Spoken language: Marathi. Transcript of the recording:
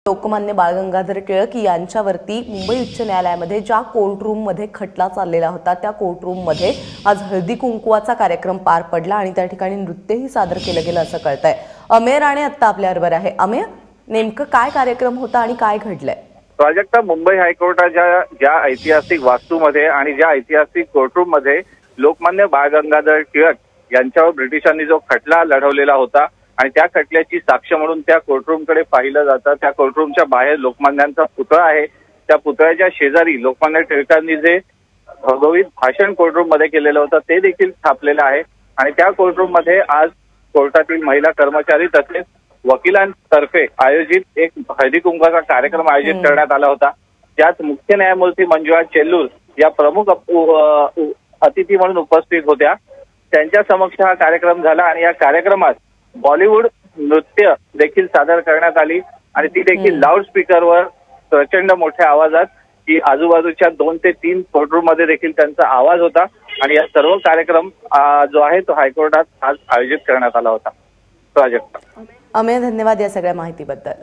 लोकमान्य बाळ गंगाधर टिळक यांच्यावरती मुंबई उच्च न्यायालयामध्ये ज्या कोर्टरूम मध्ये खटला चाललेला होता त्या कोर्टरूम मध्ये आज हळदी कुंकवाचा कार्यक्रम पार पडला आणि त्या ठिकाणी नृत्यही सादर केलं गेलं असं कळतंय। अमेय राणे आता आपल्याबरोबर आहे। अमेय, नेमकं काय कार्यक्रम होता आणि काय घडलंय? प्राजक्ता, मुंबई हायकोर्टाच्या ज्या ऐतिहासिक वास्तूमध्ये आणि ज्या ऐतिहासिक कोर्टरूम मध्ये लोकमान्य बाळ गंगाधर टिळक यांच्यावर ब्रिटिशांनी जो खटला लढवलेला होता आणि त्या खटल्याची साक्ष म्हणून त्या कोर्टरूमकडे पाहिलं जातं। त्या कोर्टरूमच्या बाहेर लोकमान्यांचा पुतळा आहे। त्या पुतळ्याच्या शेजारी लोकमान्य टिळकांनी जे भगवीत भाषण कोर्टरूम मध्ये केलेलं होतं ते देखील छापलेलं आहे। आणि त्या कोर्टरूम मध्ये आज कोर्टातील महिला कर्मचारी तसेच वकिलांतर्फे आयोजित एक हळदी कुंकवाचा कार्यक्रम आयोजित करण्यात आला होता, ज्यात मुख्य न्यायमूर्ती मंजुळा चेल्लूर या प्रमुख अतिथी म्हणून उपस्थित होत्या। त्यांच्या समक्ष हा कार्यक्रम झाला आणि या कार्यक्रमात बॉलिवूड नृत्य देखील सादर करण्यात आली आणि ती देखील लाऊडस्पीकरवर प्रचंड मोठ्या आवाजात की आजूबाजूच्या 2 ते 3 कोर्टरूम मध्ये देखील त्यांचा आवाज होता आणि या सर्व कार्यक्रम जो आहे तो हायकोर्टात आज आयोजित करण्यात आला होता। प्राजक्ता, अमेय, धन्यवाद या सगळ्या माहितीबद्दल।